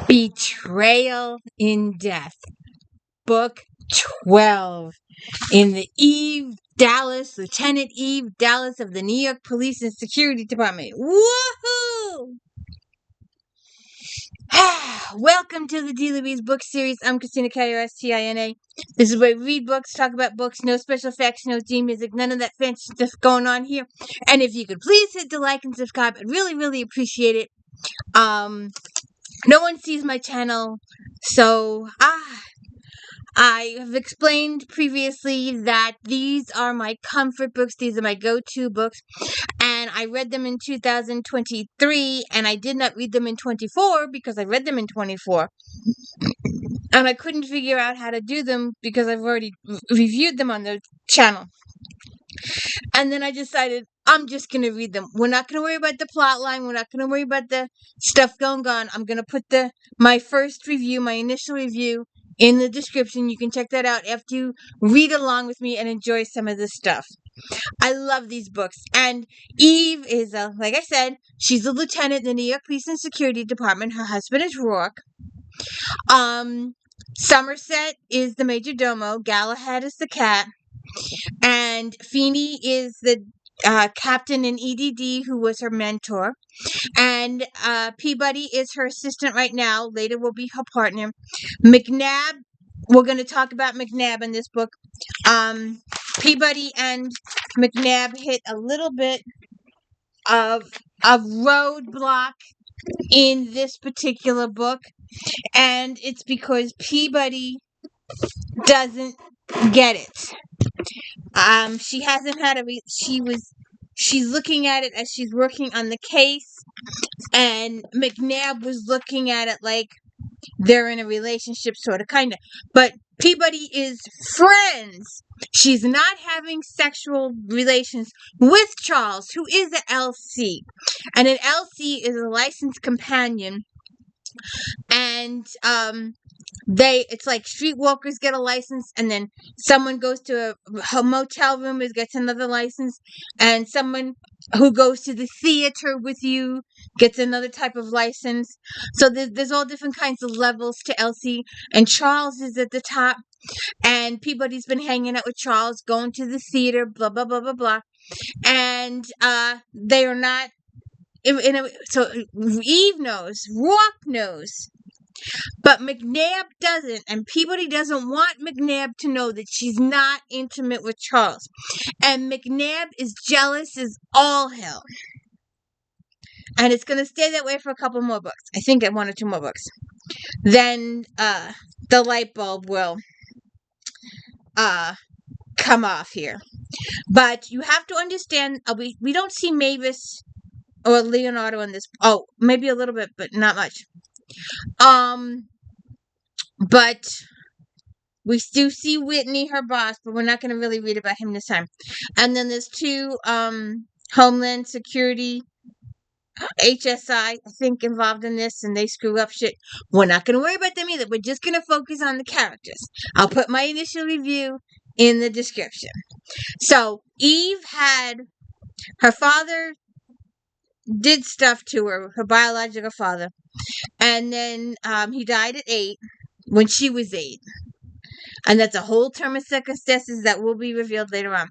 Betrayal in Death, Book 12, in the Lieutenant Eve Dallas of the New York Police and Security Department. Woohoo! Welcome to the Daily Reads book series. I'm Christina K-O-S-T-I-N-A. This is where we read books, talk about books, no special effects, no theme music, none of that fancy stuff going on here. And if you could please hit the like and subscribe, I'd really, really appreciate it. No one sees my channel, so I have explained previously that these are my comfort books. These are my go-to books. And I read them in 2023, and I did not read them in 24 because I read them in 24. And I couldn't figure out how to do them because I've already reviewed them on the channel. And then I decided I'm just going to read them. We're not going to worry about the plot line. We're not going to worry about the stuff going on. I'm going to put my first review, my initial review, in the description. You can check that out after you read along with me and enjoy some of this stuff. I love these books. And Eve is, like I said, she's a lieutenant in the New York Police and Security Department. Her husband is Roarke. Somerset is the major domo. Galahad is the cat. And Feeney is the captain in EDD who was her mentor. And Peabody is her assistant right now. Later will be her partner. Mcnabb, we're going to talk about Mcnabb in this book. Peabody and Mcnabb hit a little bit of roadblock in this particular book. And it's because Peabody doesn't get it. She hasn't had she's looking at it as she's working on the case, and Mcnabb was looking at it like they're in a relationship, sort of, kind of. But Peabody is friends. She's not having sexual relations with Charles, who is an LC. And an LC is a licensed companion. And it's like streetwalkers get a license, and then someone goes to a motel room and gets another license, and someone who goes to the theater with you gets another type of license. So there's all different kinds of levels to LC, and Charles is at the top, and Peabody's been hanging out with Charles, going to the theater, blah blah blah blah blah, and they are not. So Eve knows, Roarke knows, but Mcnabb doesn't, and Peabody doesn't want Mcnabb to know that she's not intimate with Charles. And Mcnabb is jealous as all hell. And it's going to stay that way for a couple more books. I think 1 or 2 more books. Then the light bulb will come off here. But you have to understand, we don't see Mavis or Leonardo in this. Oh, maybe a little bit, but not much. But we do see Whitney, her boss, but we're not going to really read about him this time. And then there's 2 Homeland Security, HSI, I think, involved in this, and they screw up shit. We're not going to worry about them either. We're just going to focus on the characters. I'll put my initial review in the description. So Eve had her father did stuff to her biological father, and then he died at 8 when she was 8, and that's a whole term of circumstances that will be revealed later on.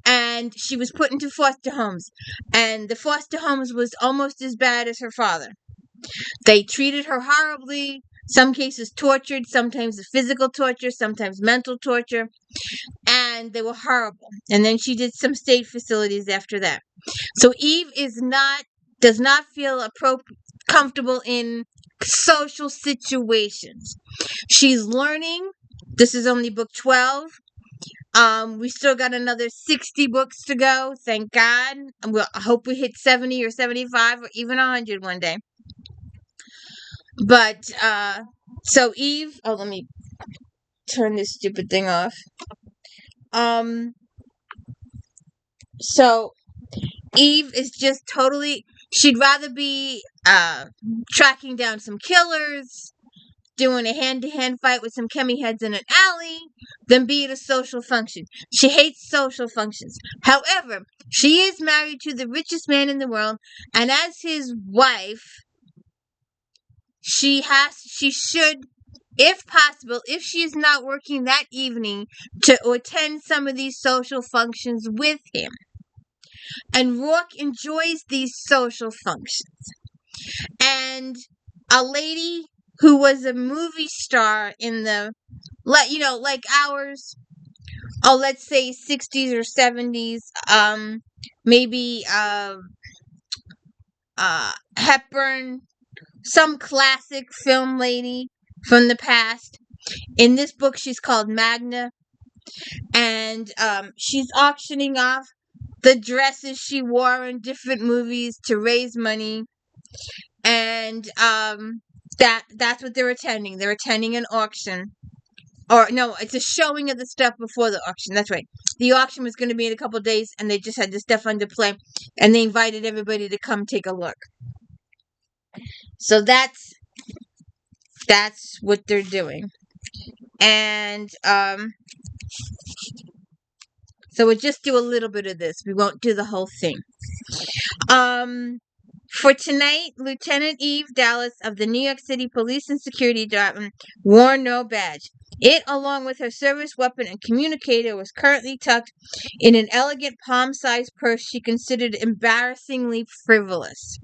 And she was put into foster homes, and the foster homes was almost as bad as her father. They treated her horribly, some cases tortured, sometimes physical torture, sometimes mental torture, and they were horrible. And then she did some state facilities after that. So Eve does not feel comfortable in social situations. She's learning. This is only book 12. We still got another 60 books to go. Thank God. I hope we hit 70 or 75 or even 100 one day. But so Eve. Oh, let me turn this stupid thing off. So Eve is just totally. She'd rather be tracking down some killers, doing a hand-to-hand fight with some chemi heads in an alley, than be at a social function. She hates social functions. However, she is married to the richest man in the world, and as his wife, she should, if possible, if she is not working that evening, to attend some of these social functions with him. And Rourke enjoys these social functions. And a lady who was a movie star in the, like ours, let's say 60s or 70s, maybe Hepburn, some classic film lady from the past. In this book, she's called Magna, and she's auctioning off the dresses she wore in different movies to raise money, and that's what they're attending. They're attending an auction. Or no, it's a showing of the stuff before the auction. That's right. The auction was going to be in a couple of days, and they just had the stuff on display, and they invited everybody to come take a look. So that's what they're doing. And so we'll just do a little bit of this. We won't do the whole thing. For tonight, Lieutenant Eve Dallas of the New York City Police and Security Department wore no badge. It, along with her service weapon and communicator, was currently tucked in an elegant palm-sized purse she considered embarrassingly frivolous.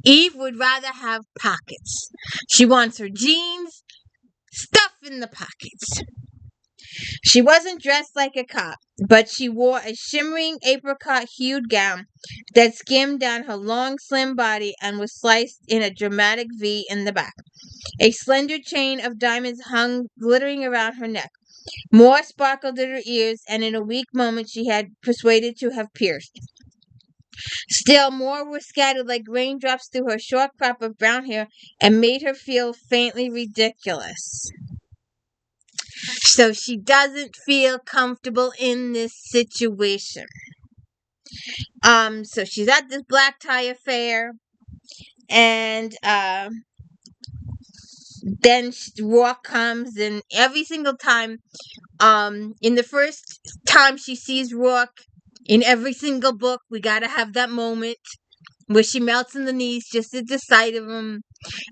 Eve would rather have pockets. She wants her jeans, stuff in the pockets. She wasn't dressed like a cop, but she wore a shimmering apricot-hued gown that skimmed down her long, slim body and was sliced in a dramatic V in the back. A slender chain of diamonds hung glittering around her neck. More sparkled in her ears, and in a weak moment she had persuaded to have pierced. Still more were scattered like raindrops through her short crop of brown hair and made her feel faintly ridiculous. So she doesn't feel comfortable in this situation. So she's at this black tie affair, and then Rourke comes, and every single time, in the first time she sees Rourke, in every single book, we gotta have that moment where she melts on the knees just at the sight of him,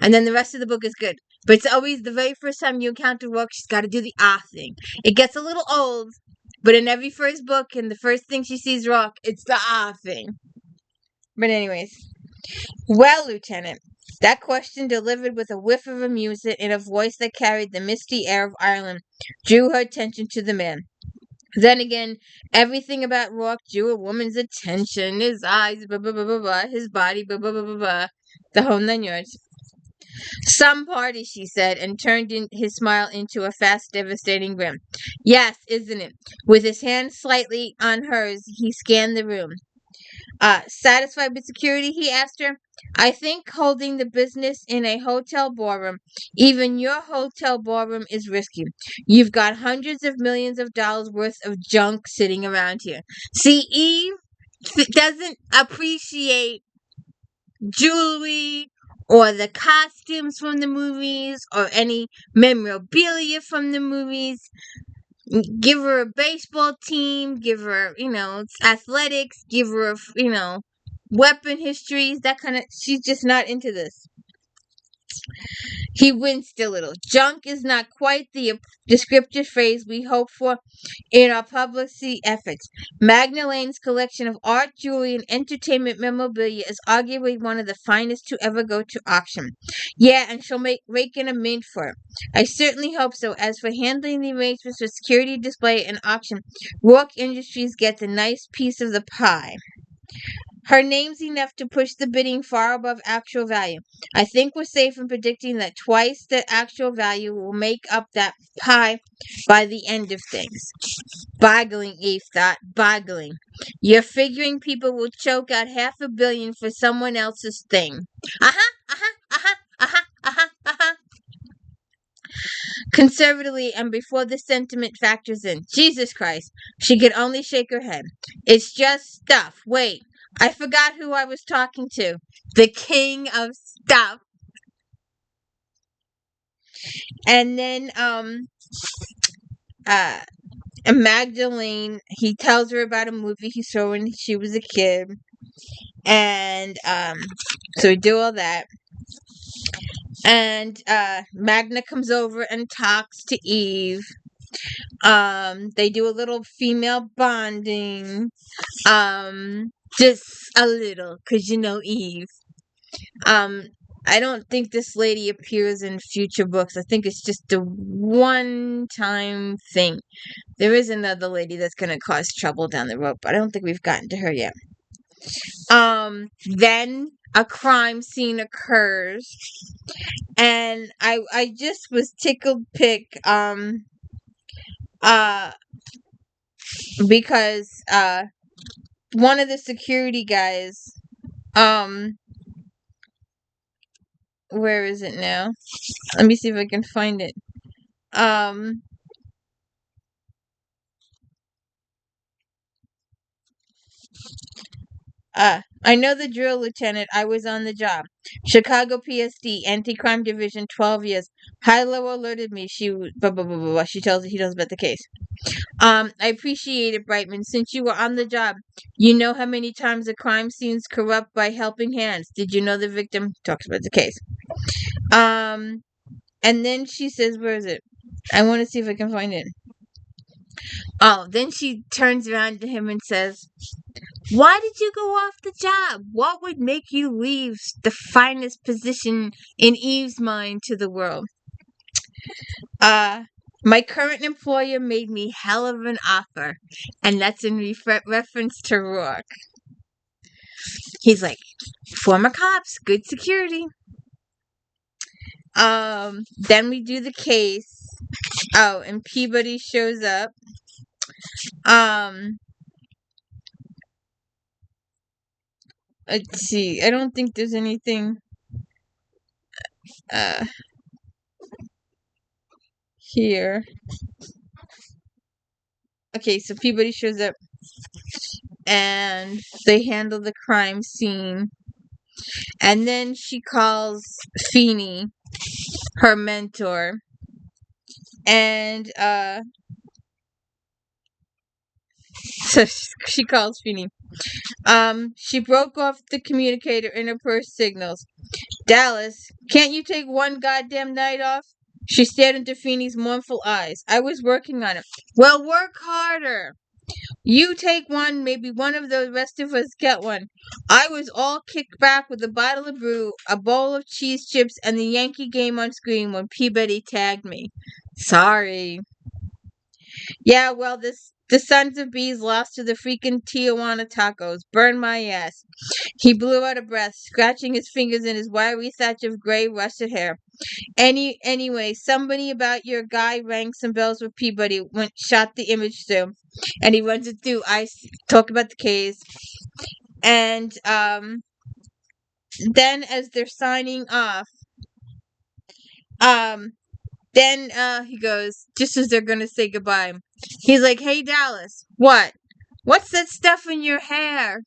and then the rest of the book is good. But it's always the very first time you encounter Rourke, she's got to do the thing. It gets a little old, but in every first book, and the first thing she sees Rourke, it's the thing. But anyways, well, Lieutenant, that question, delivered with a whiff of amusement in a voice that carried the misty air of Ireland, drew her attention to the man. Then again, everything about Rourke drew a woman's attention. His eyes, blah, blah, blah, blah, blah. His body, blah, blah, blah, blah, blah. The whole 9 yards. Some party, she said, and turned his smile into a fast, devastating grin. Yes, isn't it? With his hand slightly on hers, he scanned the room. Satisfied with security, he asked her. I think holding the business in a hotel ballroom, even your hotel ballroom, is risky. You've got hundreds of millions of dollars worth of junk sitting around here. See, Eve doesn't appreciate jewelry or the costumes from the movies or any memorabilia from the movies. Give her a baseball team, give her, athletics, give her, weapon histories, that kind of, she's just not into this. He winced a little. Junk is not quite the descriptive phrase we hope for in our publicity efforts. Magna Lane's collection of art, jewelry, and entertainment memorabilia is arguably one of the finest to ever go to auction. Yeah, and she'll rake in a mint for it. I certainly hope so. As for handling the arrangements for security, display, and auction, Rourke Industries gets a nice piece of the pie. Her name's enough to push the bidding far above actual value. I think we're safe in predicting that twice the actual value will make up that pie by the end of things. Boggling, Eve thought. Boggling. You're figuring people will choke out $500 million for someone else's thing. Conservatively, and before the sentiment factors in. Jesus Christ. She could only shake her head. It's just stuff. Wait. I forgot who I was talking to. The king of stuff. And then, Magdalene, he tells her about a movie he saw when she was a kid. And, so we do all that. And Magna comes over and talks to Eve. They do a little female bonding. Just a little, cause Eve. Um, I don't think this lady appears in future books. I think it's just a one-time thing. There is another lady that's gonna cause trouble down the road, but I don't think we've gotten to her yet. Then a crime scene occurs, and I just was tickled uh because one of the security guys, where is it now? Let me see if I can find it. I know the drill, Lieutenant. I was on the job. Chicago PSD, Anti-Crime Division, 12 years. Hilo alerted me. Blah, blah, blah, blah, blah. He tells about the case. I appreciate it, Brightman. Since you were on the job, you know how many times a crime scene's corrupt by helping hands. Did you know the victim? Talks about the case. And then she says, where is it? I want to see if I can find it. Oh, then she turns around to him and says, why did you go off the job? What would make you leave the finest position in Eve's mind to the world? My current employer made me hell of an offer, and that's in reference to ROARKE. He's like, former cops, good security. Then we do the case. Oh, and Peabody shows up. Let's see. I don't think there's anything here. Okay, so Peabody shows up and they handle the crime scene. And then she calls Feeney, her mentor. And so she calls Feeney. She broke off the communicator in her purse signals. Dallas, can't you take one goddamn night off? She stared into Feeney's mournful eyes. I was working on it. Well, work harder. You take one, maybe one of the rest of us get one. I was all kicked back with a bottle of brew, a bowl of cheese chips, and the Yankee game on screen when Peabody tagged me. Sorry. Yeah, well, the Sons of Bees lost to the freaking Tijuana Tacos. Burn my ass. He blew out of breath, scratching his fingers in his wiry thatch of gray russet hair. Anyway, somebody about your guy rang some bells with Peabody, shot the image through, and he runs it through. I talk about the case, and then as they're signing off, then he goes, just as they're gonna say goodbye, he's like, "Hey Dallas, what's that stuff in your hair?"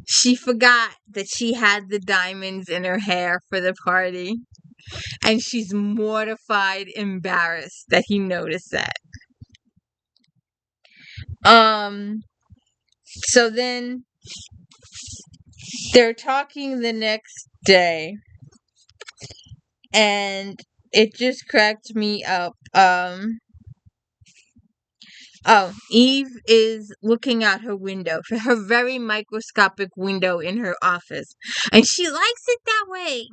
She forgot that she had the diamonds in her hair for the party. And she's mortified, embarrassed that he noticed that. So then they're talking the next day, and it just cracked me up. Eve is looking out her window, for her very microscopic window in her office, and she likes it that way.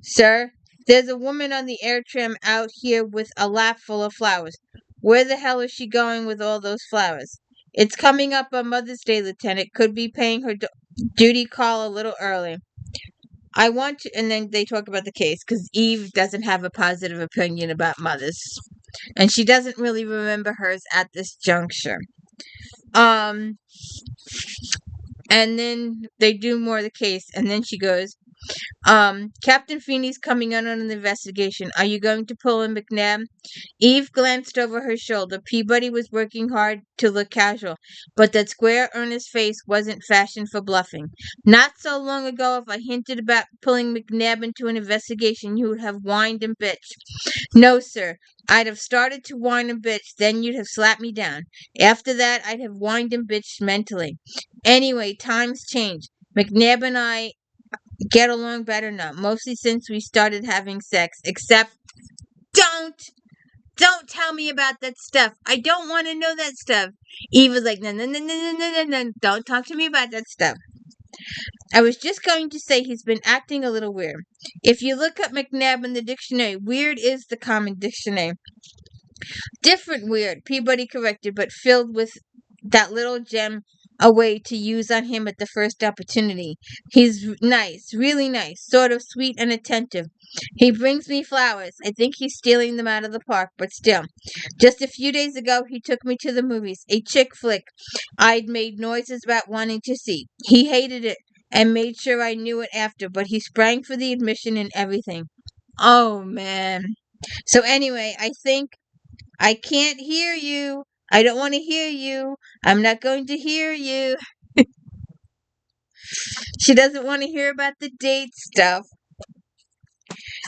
Sir, there's a woman on the air tram out here with a lap full of flowers. Where the hell is she going with all those flowers? It's coming up on Mother's Day, Lieutenant. Could be paying her duty call a little early. I want to, and then they talk about the case, because Eve doesn't have a positive opinion about mothers. And she doesn't really remember hers at this juncture. And then they do more of the case, and then she goes, Captain Feeney's coming in on an investigation. Are you going to pull in Mcnabb? Eve glanced over her shoulder. Peabody was working hard to look casual, but that square, earnest face wasn't fashioned for bluffing. Not so long ago, if I hinted about pulling Mcnabb into an investigation, you would have whined and bitched. No, sir. I'd have started to whine and bitch, then you'd have slapped me down. After that, I'd have whined and bitched mentally. Anyway, times change. Mcnabb and I get along better now, mostly since we started having sex, except don't tell me about that stuff. I don't want to know that stuff. Eve was like, no, no, no, no, no, no, no, no, don't talk to me about that stuff. I was just going to say he's been acting a little weird. If you look up Mcnabb in the dictionary, weird is the common dictionary. Different weird, Peabody corrected, but filled with that little gem a way to use on him at the first opportunity. He's nice, really nice, sort of sweet and attentive. He brings me flowers. I think he's stealing them out of the park, but still. Just a few days ago, he took me to the movies, a chick flick I'd made noises about wanting to see. He hated it and made sure I knew it after, but he sprang for the admission and everything. Oh, man. So anyway, I can't hear you. I don't want to hear you. I'm not going to hear you. She doesn't want to hear about the date stuff.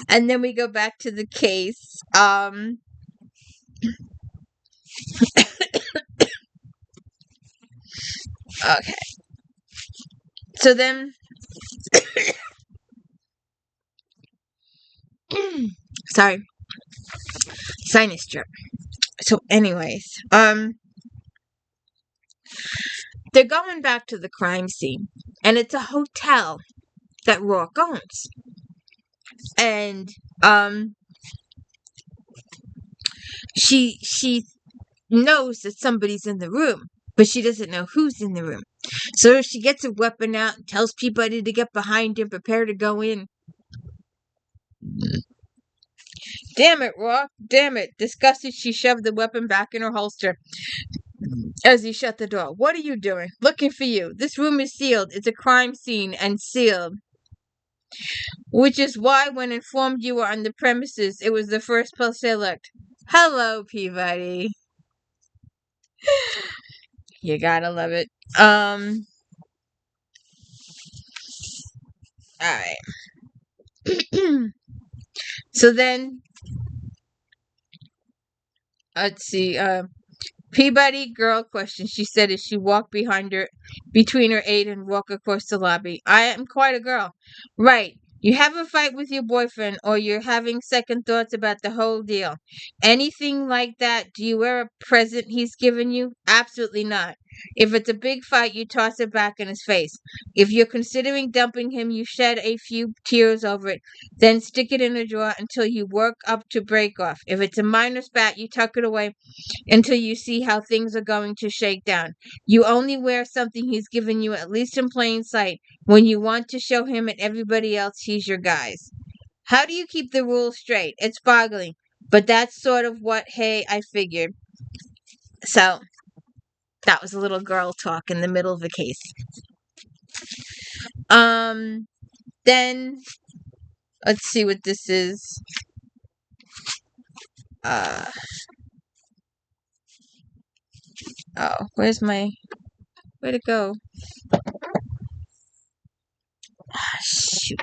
And then we go back to the case. Okay. So then sorry. Sinus drip. So anyways, they're going back to the crime scene, and it's a hotel that Rourke owns. And she knows that somebody's in the room, but she doesn't know who's in the room. So she gets a weapon out and tells Peabody to get behind him, prepare to go in. Damn it, Rourke. Damn it. Disgusted, she shoved the weapon back in her holster as he shut the door. What are you doing? Looking for you. This room is sealed. It's a crime scene and sealed. Which is why, when informed you were on the premises, it was the first place I looked. Hello, Peabody. You gotta love it. Alright. So then, let's see, Peabody girl question, she said as she walked between her aide and walked across the lobby. I am quite a girl. Right. You have a fight with your boyfriend, or you're having second thoughts about the whole deal. Anything like that, do you wear a present he's given you? Absolutely not. If it's a big fight, you toss it back in his face. If you're considering dumping him, you shed a few tears over it, then stick it in a drawer until you work up to break off. If it's a minor spat, you tuck it away until you see how things are going to shake down. You only wear something he's given you, at least in plain sight, when you want to show him and everybody else he's your guys. How do you keep the rules straight? It's boggling. But that's sort of what, hey, I figured. So, that was a little girl talk in the middle of the case. Then, let's see what this is. Oh, where'd it go? Shoot.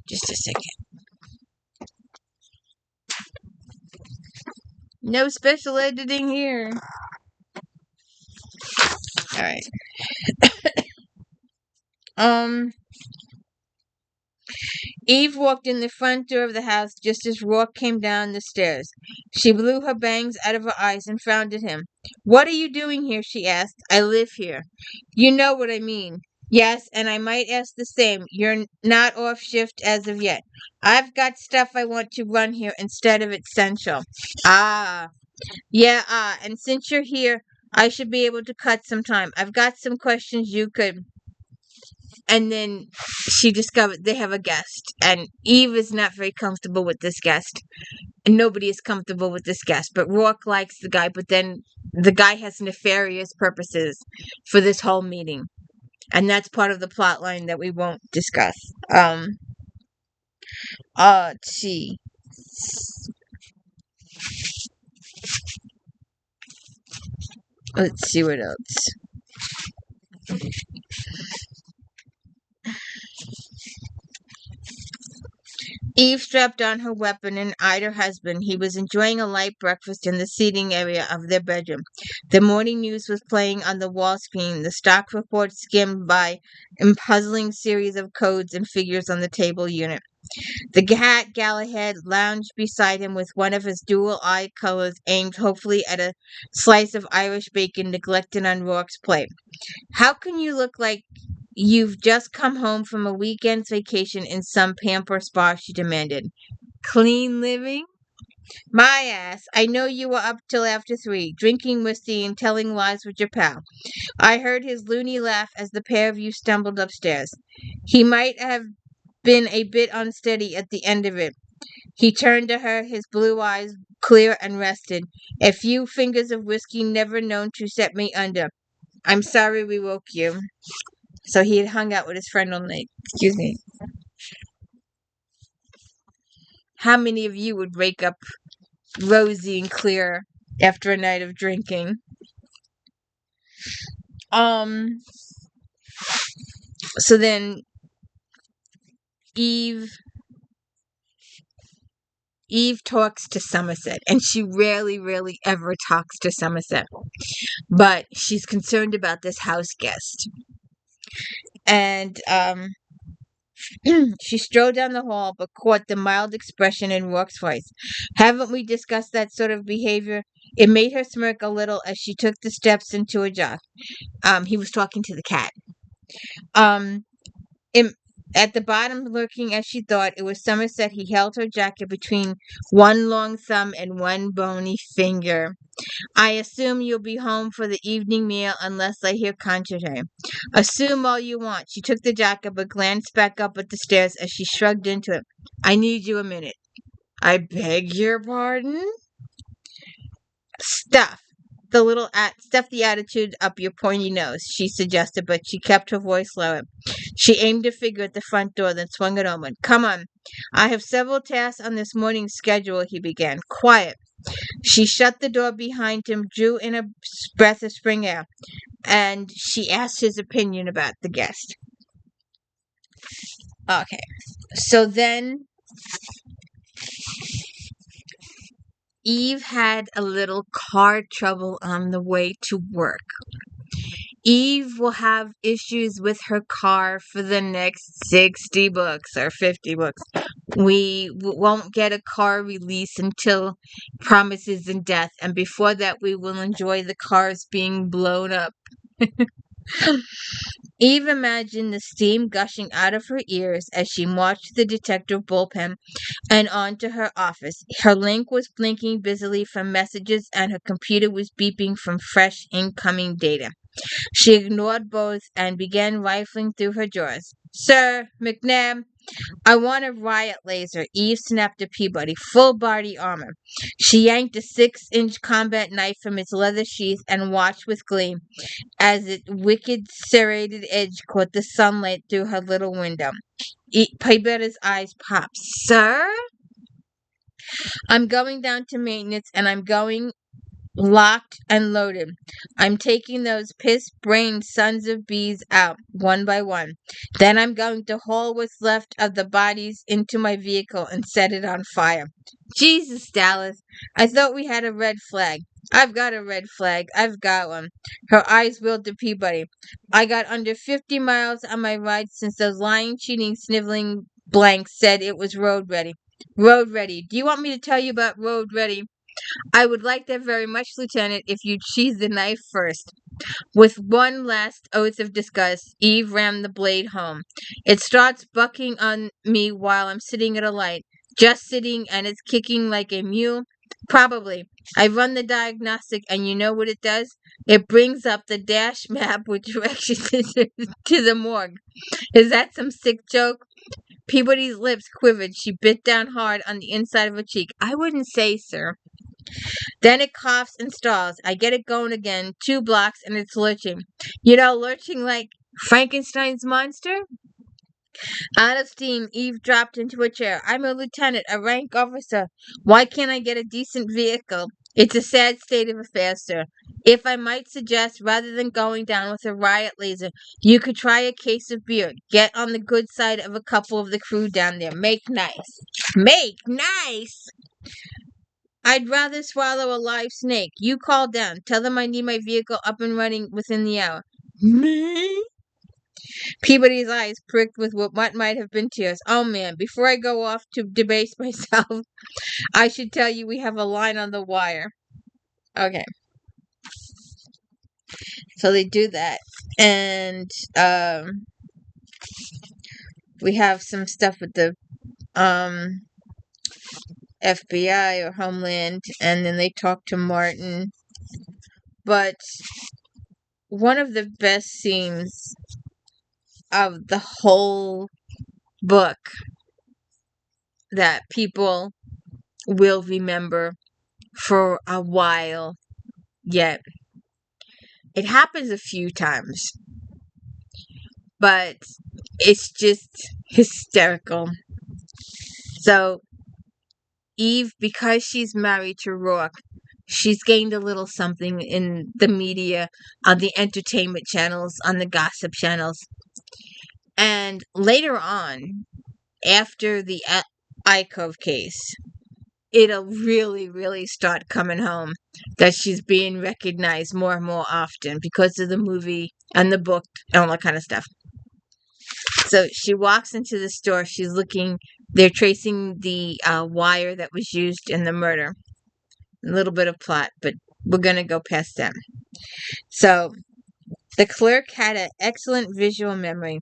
Just a second. No special editing here. Alright. Eve walked in the front door of the house just as Rourke came down the stairs. She blew her bangs out of her eyes and frowned at him. What are you doing here? She asked. I live here. You know what I mean. Yes, and I might ask the same. You're not off shift as of yet. I've got stuff I want to run here instead of essential. Ah. Yeah, and since you're here, I should be able to cut some time. I've got some questions you could... And then she discovered they have a guest, and Eve is not very comfortable with this guest, and nobody is comfortable with this guest, but Rourke likes the guy, but then the guy has nefarious purposes for this whole meeting, and that's part of the plot line that we won't discuss. Let's see. Let's see what else. Eve strapped on her weapon and eyed her husband. He was enjoying a light breakfast in the seating area of their bedroom. The morning news was playing on the wall screen, the stock report skimmed by a puzzling series of codes and figures on the table unit. The cat Galahad lounged beside him with one of his dual eye colors aimed hopefully at a slice of Irish bacon neglected on Rourke's plate. How can you look like you've just come home from a weekend's vacation in some pamper spa? She demanded. Clean living? My ass. I know you were up till after 3, drinking whiskey and telling lies with your pal. I heard his loony laugh as the pair of you stumbled upstairs. He might have been a bit unsteady at the end of it. He turned to her, his blue eyes clear and rested. A few fingers of whiskey never known to set me under. I'm sorry we woke you. So he had hung out with his friend all night. Excuse me. How many of you would wake up rosy and clear after a night of drinking? So then Eve talks to Somerset, and she rarely ever talks to Somerset. But she's concerned about this house guest. And she strode down the hall, but caught the mild expression in Rourke's voice. Haven't we discussed that sort of behavior? It made her smirk a little as she took the steps into a jog. He was talking to the cat. At the bottom, lurking as she thought, it was Somerset. He held her jacket between one long thumb and one bony finger. I assume you'll be home for the evening meal unless I hear contrary. Assume all you want. She took the jacket but glanced back up at the stairs as she shrugged into it. I need you a minute. I beg your pardon? Stuff the attitude up your pointy nose, she suggested, but she kept her voice lower. She aimed a figure at the front door, then swung it open. Come on. I have several tasks on this morning's schedule, he began. Quiet. She shut the door behind him, drew in a breath of spring air, and she asked his opinion about the guest. Okay. So then Eve had a little car trouble on the way to work. Eve will have issues with her car for the next 60 books or 50 books. We won't get a car release until Promises in Death, and before that we will enjoy the cars being blown up. Eve imagined the steam gushing out of her ears as she marched the detective bullpen and on to her office. Her link was blinking busily from messages and her computer was beeping from fresh incoming data. She ignored both and began rifling through her drawers. Sir, Mcnabb, I want a riot laser. Eve snapped at Peabody, full body armor. She yanked a 6-inch combat knife from its leather sheath and watched with glee as its wicked serrated edge caught the sunlight through her little window. Peabody's eyes popped. Sir? I'm going down to maintenance and I'm going locked and loaded. I'm taking those piss-brained sons of bees out, one by one. Then I'm going to haul what's left of the bodies into my vehicle and set it on fire. Jesus, Dallas, I thought we had a red flag. I've got a red flag. I've got one. Her eyes wheeled to Peabody. I got under 50 miles on my ride since those lying, cheating, sniveling blanks said it was road ready. Road ready. Do you want me to tell you about road ready? I would like that very much, Lieutenant, if you'd sheathe the knife first. With one last oath of disgust, Eve rammed the blade home. It starts bucking on me while I'm sitting at a light. Just sitting, and it's kicking like a mule? Probably. I run the diagnostic, and you know what it does? It brings up the dash map with directions to the morgue. Is that some sick joke? Peabody's lips quivered. She bit down hard on the inside of her cheek. I wouldn't say, sir. Then it coughs and stalls. I get it going again, 2 blocks, and it's lurching. You know, lurching like Frankenstein's monster? Out of steam, Eve dropped into a chair. I'm a lieutenant, a rank officer. Why can't I get a decent vehicle? It's a sad state of affairs, sir. If I might suggest, rather than going down with a riot laser, you could try a case of beer. Get on the good side of a couple of the crew down there. Make nice. Make nice! I'd rather swallow a live snake. You call down. Tell them I need my vehicle up and running within the hour. Me? Peabody's eyes pricked with what might have been tears. Oh man, before I go off to debase myself, I should tell you we have a line on the wire. Okay. So they do that. And we have some stuff with the FBI or Homeland, and then they talk to Martin. But one of the best scenes of the whole book that people will remember for a while yet. It happens a few times, but it's just hysterical. So, Eve, because she's married to Rourke, she's gained a little something in the media, on the entertainment channels, on the gossip channels. And later on, after the Icove case, it'll really, really start coming home that she's being recognized more and more often because of the movie and the book and all that kind of stuff. So she walks into the store. She's looking. They're tracing the wire that was used in the murder. A little bit of plot, but we're going to go past that. So the clerk had an excellent visual memory.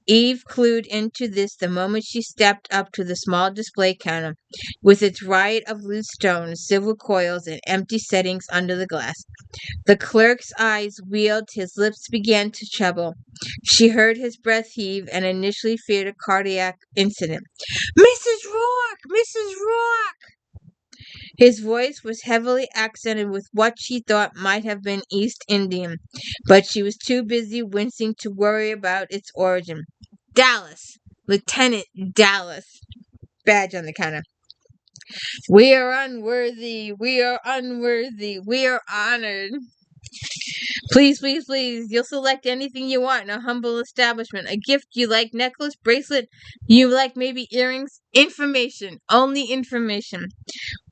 Eve clued into this the moment she stepped up to the small display counter with its riot of loose stones, silver coils, and empty settings under the glass. The clerk's eyes wheeled, his lips began to tremble. She heard his breath heave and initially feared a cardiac incident. Mrs. Rourke! Mrs. Rourke! His voice was heavily accented with what she thought might have been East Indian, but she was too busy wincing to worry about its origin. Dallas. Lieutenant Dallas. Badge on the counter. We are unworthy. We are unworthy. We are honored. Please, please, please. You'll select anything you want in a humble establishment. A gift you like, necklace, bracelet, you like maybe earrings. Information. Only information.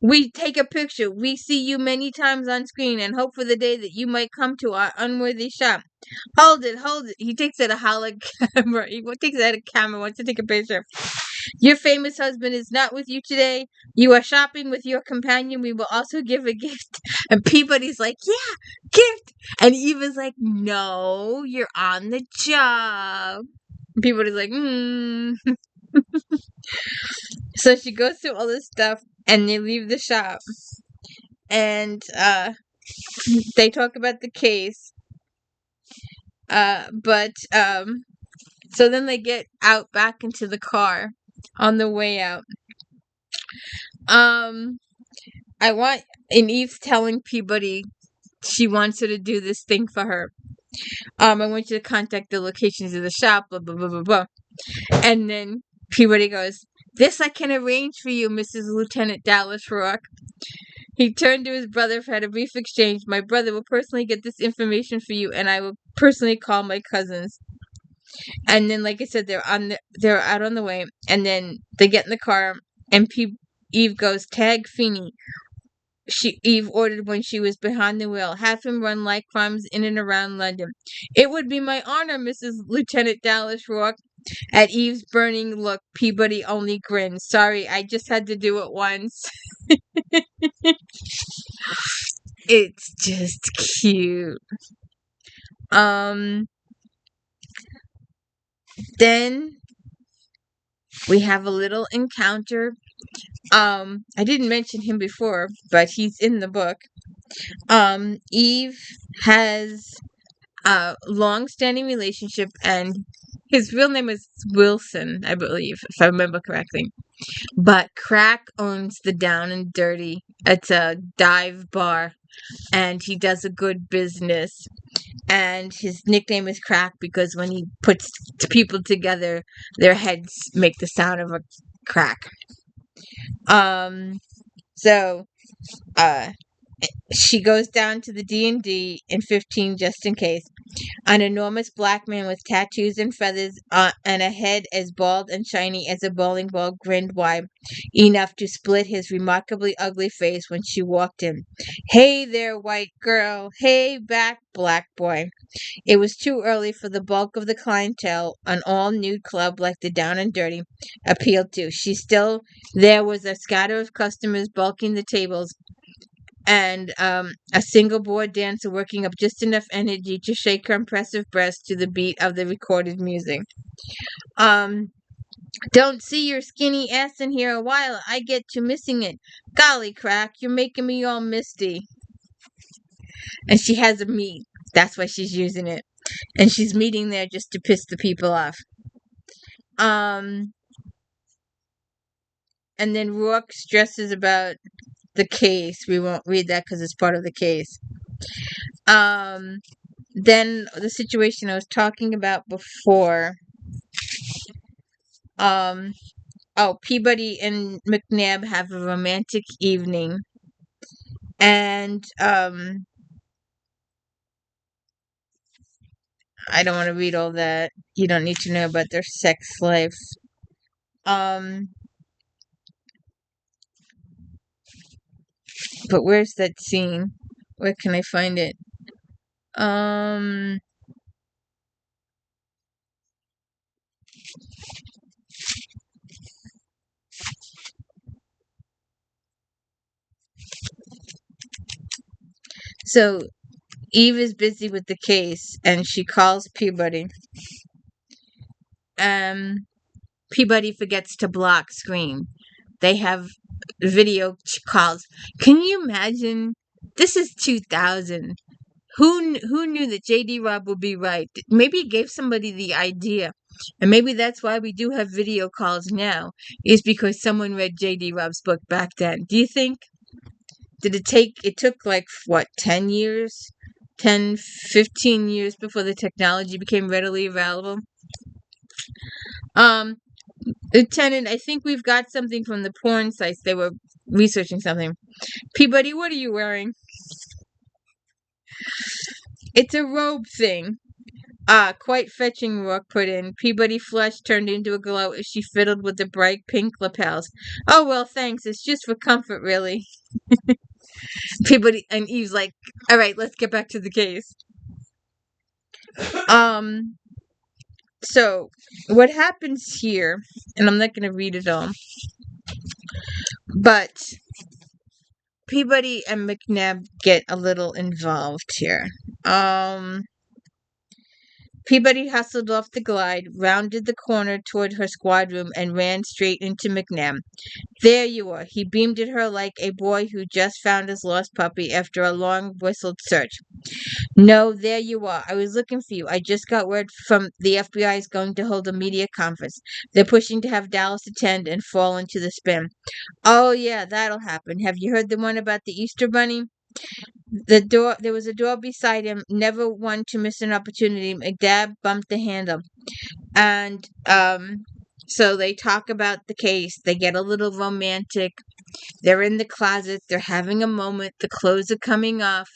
We take a picture. We see you many times on screen and hope for the day that you might come to our unworthy shop. Hold it, hold it. He takes out a hollow camera. He takes out a camera, wants to take a picture. Your famous husband is not with you today. You are shopping with your companion. We will also give a gift. And Peabody's like, yeah, gift. And Eva's like, no, you're on the job. Peabody's like, So she goes through all this stuff and they leave the shop. And they talk about the case. So then they get out back into the car on the way out. And Eve's telling Peabody she wants her to do this thing for her. I want you to contact the locations of the shop, blah, blah, blah, blah, blah. And then Peabody goes, this I can arrange for you, Mrs. Lieutenant Dallas Rourke. He turned to his brother, had a brief exchange. My brother will personally get this information for you, and I will personally call my cousins. And then, like I said, they're out on the way, and then they get in the car, and Eve goes, tag Feeney. Eve ordered when she was behind the wheel. Have him run like crimes in and around London. It would be my honor, Mrs. Lieutenant Dallas Rourke. At Eve's burning look, Peabody only grinned. Sorry, I just had to do it once. It's just cute. Then we have a little encounter. I didn't mention him before, but he's in the book. Eve has a long-standing relationship, and his real name is Wilson, I believe, if I remember correctly. But Crack owns the Down and Dirty. It's a dive bar, and he does a good business. And his nickname is Crack because when he puts people together, their heads make the sound of a crack. She goes down to the D&D in 15 just in case. An enormous black man with tattoos and feathers and a head as bald and shiny as a bowling ball grinned wide, enough to split his remarkably ugly face when she walked in. "Hey there, white girl. Hey back, black boy." It was too early for the bulk of the clientele an all-nude club like the Down and Dirty appealed to. There was a scatter of customers bulking the tables, and a single board dancer working up just enough energy to shake her impressive breasts to the beat of the recorded music. Um, don't see your skinny ass in here a while. I get to missing it. Golly crack, you're making me all misty. And she has a meet. That's why she's using it. And she's meeting there just to piss the people off. And then Rourke stresses about the case. We won't read that because it's part of the case. Then the situation I was talking about before. Peabody and Mcnabb have a romantic evening. And I don't want to read all that. You don't need to know about their sex life. But where's that scene? Where can I find it? So Eve is busy with the case and she calls Peabody. Peabody forgets to block screen. They have video calls. Can you imagine? This is 2000. Who knew that J.D. Robb would be right? Maybe he gave somebody the idea. And maybe that's why we do have video calls now, is because someone read J.D. Robb's book back then. Do you think? It took like, what, 10 years? 10, 15 years before the technology became readily available? Lieutenant, I think we've got something from the porn sites. They were researching something. Peabody, what are you wearing? It's a robe thing. Quite fetching, Rourke put in. Peabody's flesh turned into a glow as she fiddled with the bright pink lapels. "Oh, well, thanks. It's just for comfort, really." Peabody and Eve's like, "All right, let's get back to the case." So what happens here, and I'm not going to read it all, but Peabody and Mcnabb get a little involved here. Peabody hustled off the glide, rounded the corner toward her squad room, and ran straight into Mcnabb. "There you are." He beamed at her like a boy who just found his lost puppy after a long whistled search. "No, there you are. I was looking for you. I just got word from the FBI is going to hold a media conference. They're pushing to have Dallas attend and fall into the spin." "Oh, yeah, that'll happen. Have you heard the one about the Easter Bunny?" There was a door beside him, never one to miss an opportunity. McNabb bumped the handle. And so they talk about the case. They get a little romantic. They're in the closet. They're having a moment. The clothes are coming off.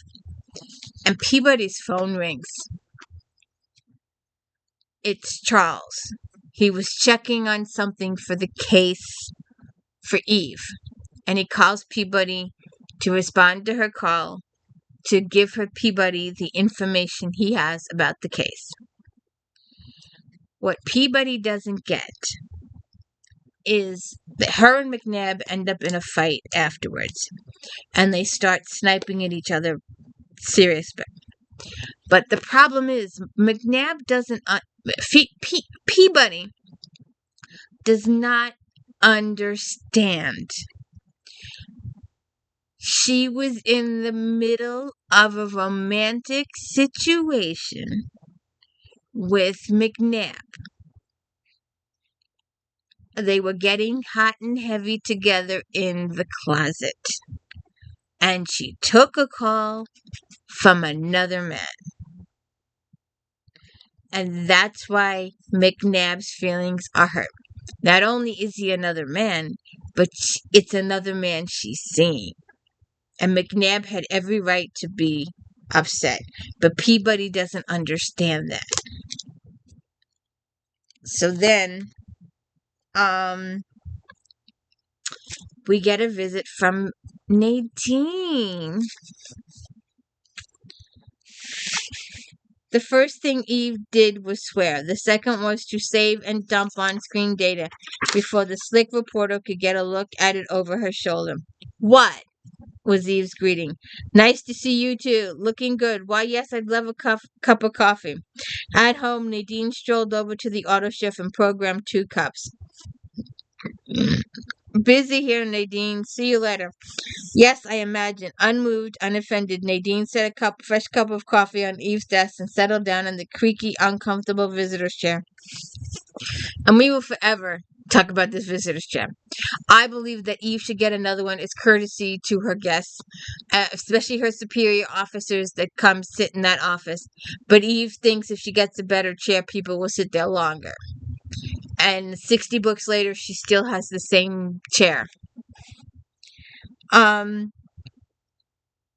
And Peabody's phone rings. It's Charles. He was checking on something for the case for Eve. And he calls Peabody to respond to her call, to give her Peabody the information he has about the case. What Peabody doesn't get is that her and McNabb end up in a fight afterwards, and they start sniping at each other seriously. But the problem is, McNabb doesn't. Peabody does not understand. She was in the middle of a romantic situation with McNabb. They were getting hot and heavy together in the closet. And she took a call from another man. And that's why McNabb's feelings are hurt. Not only is he another man, but it's another man she's seeing. And Mcnabb had every right to be upset. But Peabody doesn't understand that. So then, we get a visit from Nadine. The first thing Eve did was swear. The second was to save and dump on-screen data before the slick reporter could get a look at it over her shoulder. What? Was Eve's greeting. Nice to see you too. Looking good. Why, yes, I'd love a cup of coffee. At home, Nadine strolled over to the auto chef and programmed 2 cups. Busy here, Nadine. See you later. Yes, I imagine. Unmoved, unoffended, Nadine set a fresh cup of coffee on Eve's desk and settled down in the creaky, uncomfortable visitor's chair. And we will forever talk about this visitor's chair. I believe that Eve should get another one as courtesy to her guests, especially her superior officers that come sit in that office. But Eve thinks if she gets a better chair, people will sit there longer. And 60 books later, she still has the same chair.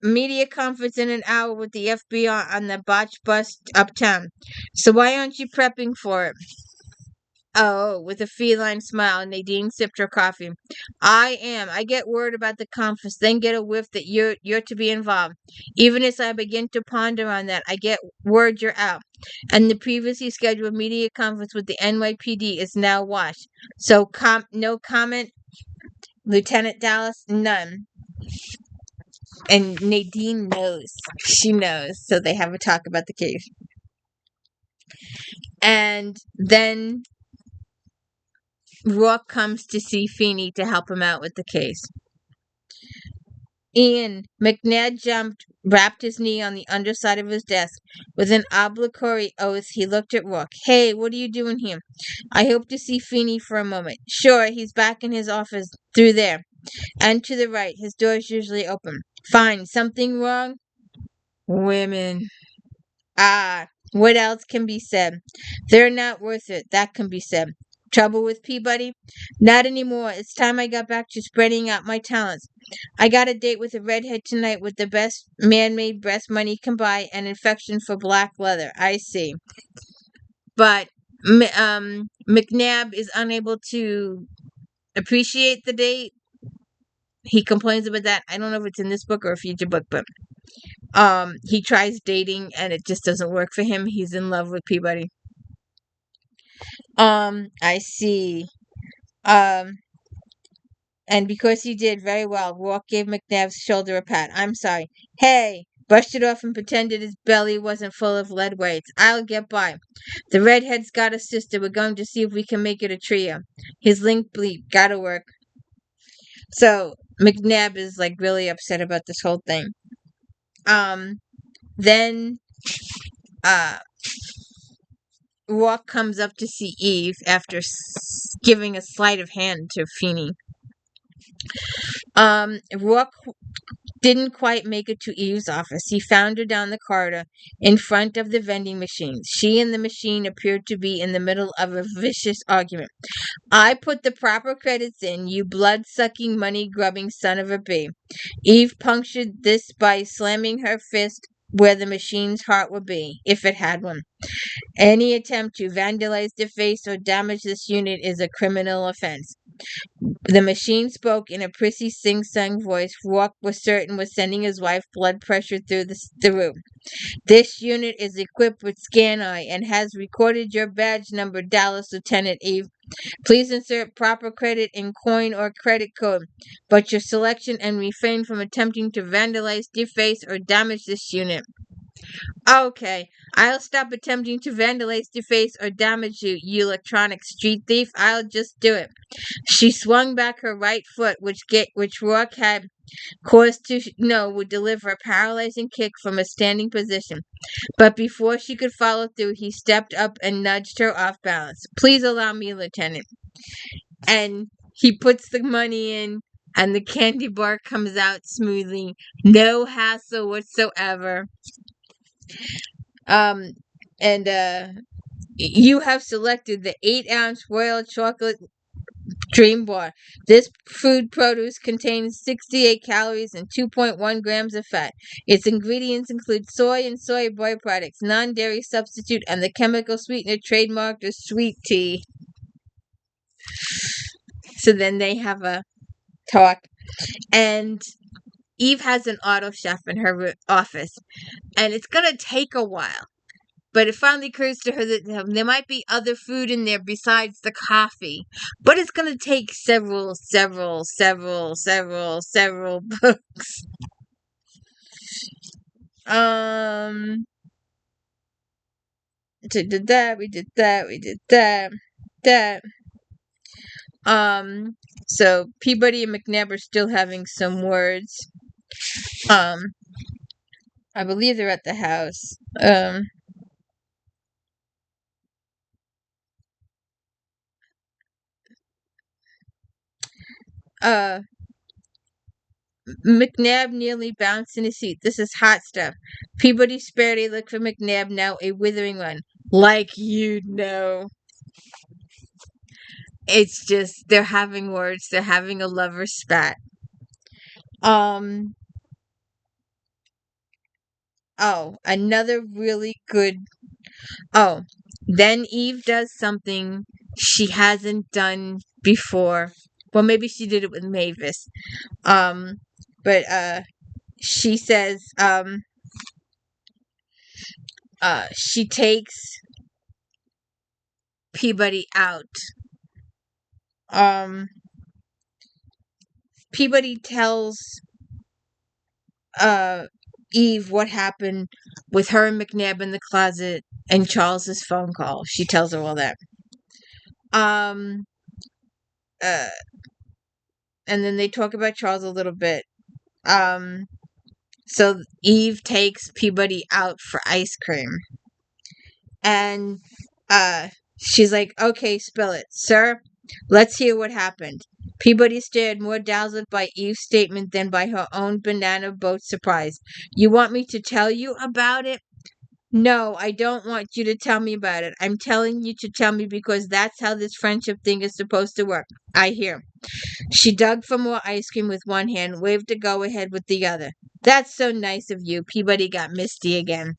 Media conference in an hour with the FBI on the botched bus uptown. So why aren't you prepping for it? Oh, with a feline smile, Nadine sipped her coffee. I am. I get word about the conference, then get a whiff that you're to be involved. Even as I begin to ponder on that, I get word you're out. And the previously scheduled media conference with the NYPD is now washed. So no comment, Lieutenant Dallas? None. And Nadine knows. She knows. So they have a talk about the case. And then Rourke comes to see Feeney to help him out with the case. Ian Mcnabb jumped, rapped his knee on the underside of his desk. With an obligatory oath, he looked at Rourke. Hey, what are you doing here? I hope to see Feeney for a moment. Sure, he's back in his office through there. And to the right, his door's usually open. Fine, something wrong? Women. Ah, what else can be said? They're not worth it, that can be said. Trouble with Peabody? Not anymore. It's time I got back to spreading out my talents. I got a date with a redhead tonight with the best man-made breast money can buy and affection for black leather. I see. But Mcnabb is unable to appreciate the date. He complains about that. I don't know if it's in this book or a future book, but he tries dating and it just doesn't work for him. He's in love with Peabody. I see. And because he did very well, Rourke gave Mcnabb's shoulder a pat. I'm sorry. Hey! Brushed it off and pretended his belly wasn't full of lead weights. I'll get by. The redhead's got a sister. We're going to see if we can make it a trio. His link bleep. Gotta work. So, Mcnabb is, like, really upset about this whole thing. Then, Rourke comes up to see Eve after giving a sleight of hand to Feeney. Rourke didn't quite make it to Eve's office. He found her down the corridor in front of the vending machines. She and the machine appeared to be in the middle of a vicious argument. I put the proper credits in, you blood-sucking, money-grubbing son of a bee. Eve punctured this by slamming her fist where the machine's heart would be, if it had one. Any attempt to vandalize, deface, or damage this unit is a criminal offense. The machine spoke in a prissy sing-song voice Rourke was certain was sending his wife blood pressure through the roof. This unit is equipped with Scan Eye and has recorded your badge number, Dallas Lieutenant Eve. Please insert proper credit in coin or credit code, but your selection and refrain from attempting to vandalize, deface, or damage this unit. Okay, I'll stop attempting to vandalize, deface, or damage you, you electronic street thief. I'll just do it. She swung back her right foot, which Rourke had cause to know would deliver a paralyzing kick from a standing position. But before she could follow through, he stepped up and nudged her off balance. Please allow me, Lieutenant. And he puts the money in, and the candy bar comes out smoothly. No hassle whatsoever. You have selected the 8-ounce royal chocolate Dream bar. This food produce contains 68 calories and 2.1 grams of fat. Its ingredients include soy and soy byproducts, non-dairy substitute, and the chemical sweetener trademarked as sweet tea. So then they have a talk, and Eve has an auto chef in her office, and it's going to take a while. But it finally occurs to her that there might be other food in there besides the coffee. But it's going to take several books. Did that, we did that. So Peabody and Mcnabb are still having some words. I believe they're at the house. Mcnabb nearly bounced in his seat. This is hot stuff. Peabody spared a look for Mcnabb, now a withering one. Like you'd know. It's just, they're having words. They're having a lover's spat. Oh, another really good. Oh, then Eve does something she hasn't done before. Well, maybe she did it with Mavis. But she says, she takes Peabody out. Peabody tells Eve what happened with her and Mcnabb in the closet and Charles's phone call. She tells her all that. And then they talk about Charles a little bit. So Eve takes Peabody out for ice cream. And she's like, okay, spill it, sir. Let's hear what happened. Peabody stared, more dazzled by Eve's statement than by her own banana boat surprise. You want me to tell you about it? No, I don't want you to tell me about it. I'm telling you to tell me because that's how this friendship thing is supposed to work. I hear. She dug for more ice cream with one hand, waved to go ahead with the other. That's so nice of you. Peabody got misty again.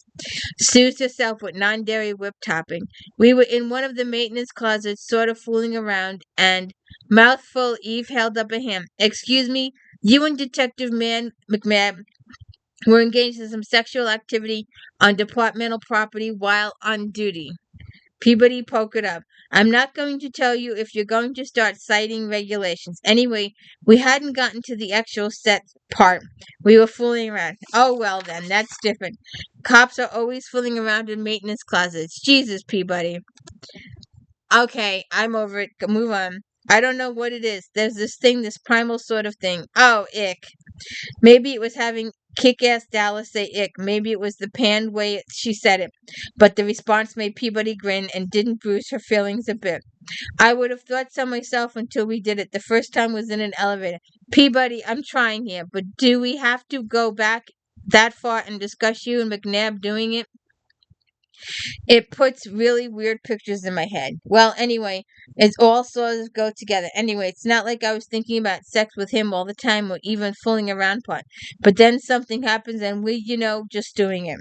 Soothed herself with non-dairy whipped topping. We were in one of the maintenance closets, sort of fooling around, and, mouthful, Eve held up a hand. Excuse me, you and Detective Mcnabb were engaged in some sexual activity on departmental property while on duty. Peabody poked up. I'm not going to tell you if you're going to start citing regulations. Anyway, we hadn't gotten to the actual set part. We were fooling around. Oh, well then, that's different. Cops are always fooling around in maintenance closets. Jesus, Peabody. Okay, I'm over it. Move on. I don't know what it is. There's this thing, this primal sort of thing. Oh, ick. Maybe it was having Kick-Ass Dallas say ick. Maybe it was the panned way she said it. But the response made Peabody grin and didn't bruise her feelings a bit. I would have thought so myself until we did it. The first time was in an elevator. Peabody, I'm trying here, but do we have to go back that far and discuss you and Mcnabb doing it? It puts really weird pictures in my head. Well, anyway, it's all sort of go together. Anyway, it's not like I was thinking about sex with him all the time or even fooling around part. But then something happens and we, just doing it.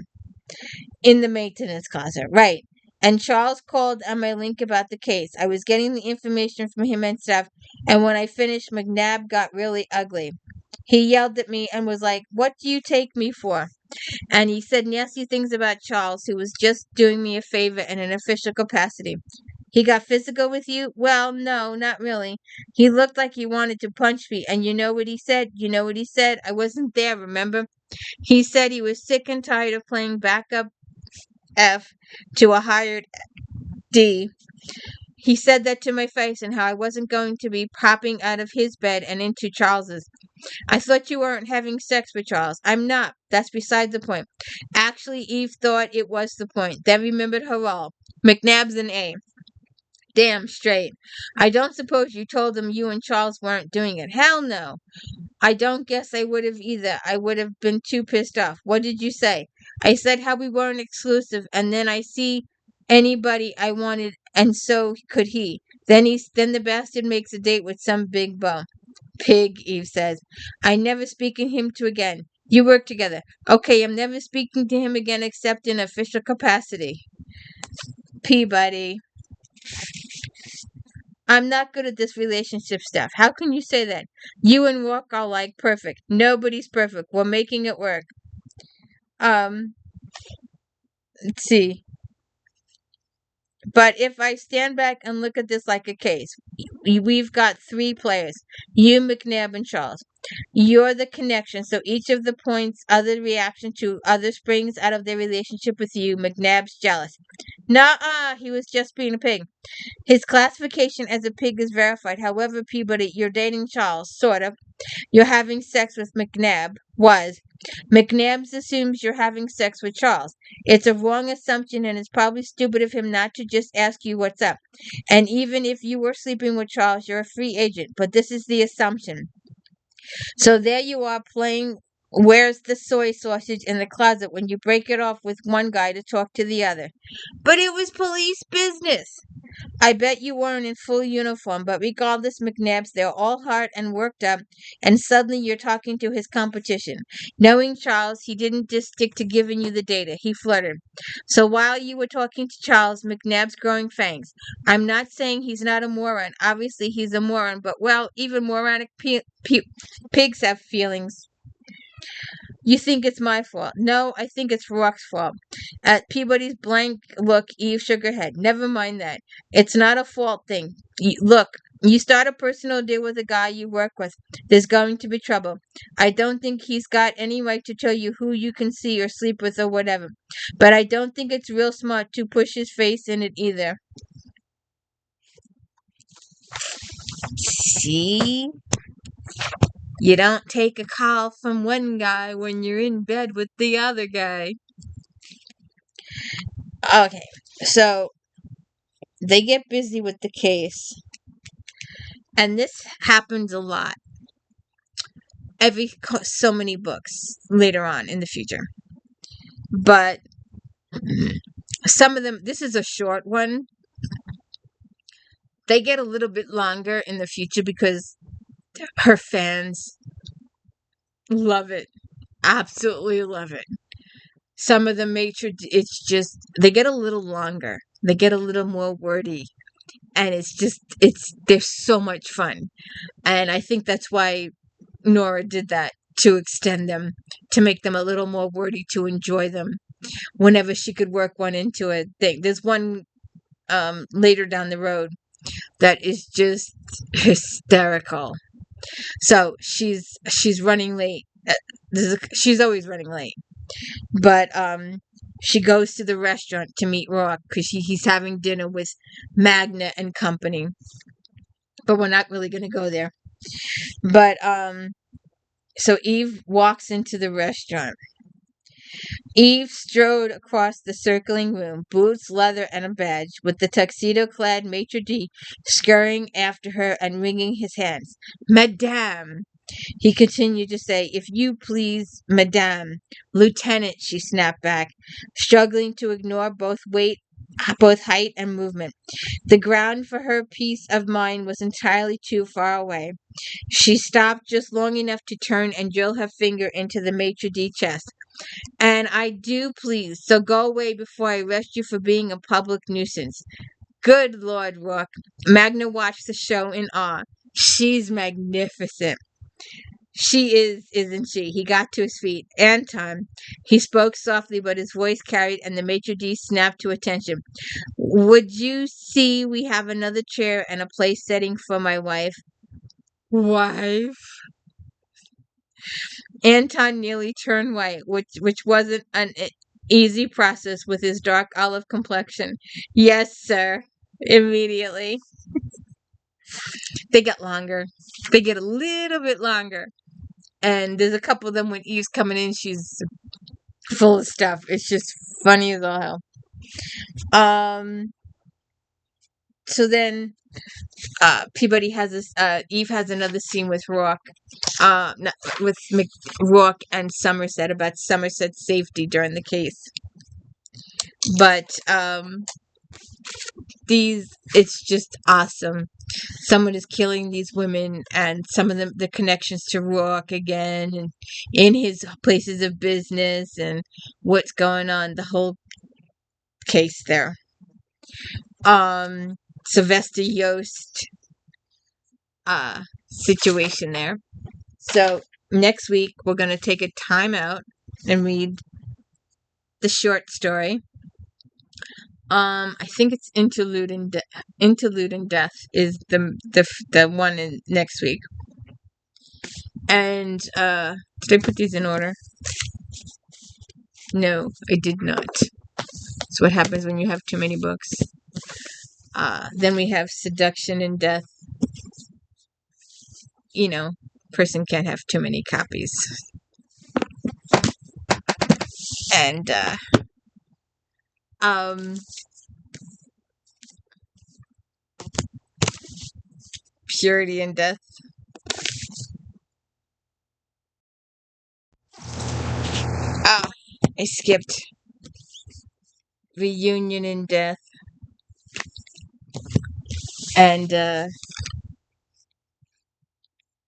In the maintenance closet. Right. And Charles called on my link about the case. I was getting the information from him and stuff. And when I finished, Mcnabb got really ugly. He yelled at me and was like, "What do you take me for?" And he said nasty things about Charles, who was just doing me a favor in an official capacity. He got physical with you? Well, no, not really. He looked like he wanted to punch me, and you know what he said? I wasn't there, remember? He said he was sick and tired of playing backup F to a hired D. He said that to my face and how I wasn't going to be popping out of his bed and into Charles's. I thought you weren't having sex with Charles. I'm not. That's beside the point. Actually, Eve thought it was the point. Then remembered her role. Mcnabb's an A. Damn straight. I don't suppose you told him you and Charles weren't doing it. Hell no. I don't guess I would have either. I would have been too pissed off. What did you say? I said how we weren't exclusive, and then I see anybody I wanted, and so could he. Then the bastard makes a date with some big bum. Pig, Eve says. I never speaking him to again. You work together. Okay, I'm never speaking to him again except in official capacity. Peabody. I'm not good at this relationship stuff. How can you say that? You and Rourke are like perfect. Nobody's perfect. We're making it work. Let's see. But if I stand back and look at this like a case, we've got three players. You, McNabb, and Charles. You're the connection, so each of the points other reaction to other springs out of their relationship with you. McNabb's jealous. Nuh-uh, he was just being a pig. His classification as a pig is verified. However, Peabody, you're dating Charles, sort of. You're having sex with McNabb. McNabb assumes you're having sex with Charles. It's a wrong assumption, and it's probably stupid of him not to just ask you what's up. And even if you were sleeping with Charles, you're a free agent. But this is the assumption. So there you are playing where's the soy sausage in the closet when you break it off with one guy to talk to the other. But it was police business. I bet you weren't in full uniform, but regardless, McNabb's, they're all hard and worked up, and suddenly you're talking to his competition. Knowing Charles, he didn't just stick to giving you the data, he flirted. So while you were talking to Charles, McNabb's growing fangs. I'm not saying he's not a moron. Obviously, he's a moron, but well, even moronic pigs have feelings. You think it's my fault. No, I think it's Rourke's fault. At Peabody's blank look, Eve shook her head. Never mind that. It's not a fault thing. Look, you start a personal deal with a guy you work with. There's going to be trouble. I don't think he's got any right to tell you who you can see or sleep with or whatever. But I don't think it's real smart to push his face in it either. See? You don't take a call from one guy when you're in bed with the other guy. Okay, so they get busy with the case. And this happens a lot. So many books later on in the future. But some of them, this is a short one. They get a little bit longer in the future because her fans love it. Absolutely love it. Some of them it's just, they get a little longer. They get a little more wordy. And they're so much fun. And I think that's why Nora did that, to extend them, to make them a little more wordy, to enjoy them whenever she could work one into a thing. There's one later down the road that is just hysterical. So she's running late. She's always running late. But she goes to the restaurant to meet Robb because he's having dinner with Magna and company. But we're not really going to go there. But so Eve walks into the restaurant. Eve strode across the circling room, boots, leather, and a badge, with the tuxedo-clad maitre d' scurrying after her and wringing his hands. Madame, he continued to say, if you please, Madame. Lieutenant, she snapped back, struggling to ignore both height and movement. The ground for her peace of mind was entirely too far away. She stopped just long enough to turn and drill her finger into the maitre d' chest. And I do please, so go away before I arrest you for being a public nuisance. Good Lord, Rourke. Magna watched the show in awe. She's magnificent. She is, isn't she? He got to his feet. Anton. He spoke softly, but his voice carried, and the maitre d' snapped to attention. Would you see we have another chair and a place setting for my wife? Wife? Anton nearly turned white, which wasn't an easy process with his dark olive complexion. Yes, sir. Immediately. They get longer. They get a little bit longer. And there's a couple of them when Eve's coming in, she's full of stuff. It's just funny as all hell. So then Peabody has this, Eve has another scene with Rourke, Rourke and Somerset about Somerset's safety during the case. But It's just awesome. Someone is killing these women, and some of them, the connections to ROARKE again, and in his places of business, and what's going on, the whole case there. Sylvester Yost situation there. So next week we're going to take a time out and read the short story. I think it's Interlude and Death is the one in next week. And did I put these in order? No, I did not. That's what happens when you have too many books. Then we have Seduction and Death. You know, person can't have too many copies. And Purity and Death. Ah, I skipped. Reunion and Death. And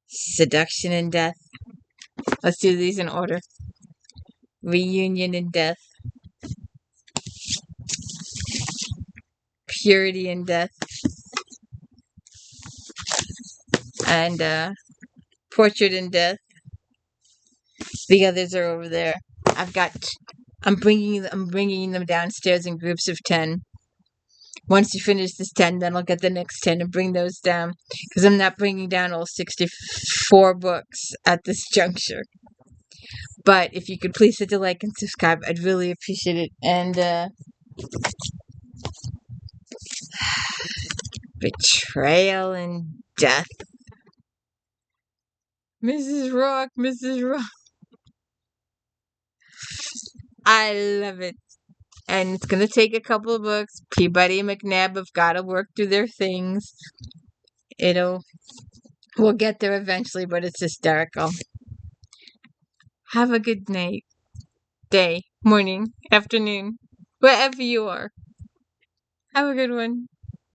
Seduction and Death. Let's do these in order. Reunion and Death. Purity and Death. And Portrait and Death. The others are over there. I'm bringing them downstairs in groups of 10. Once you finish this 10, then I'll get the next 10 and bring those down, because I'm not bringing down all 64 books at this juncture. But if you could please hit the like and subscribe, I'd really appreciate it. And Betrayal and Death. Mrs. Rock. I love it. And it's going to take a couple of books. Peabody Mcnabb have got to work through their things. We'll get there eventually, but it's hysterical. Have a good night, day, morning, afternoon, wherever you are. Have a good one.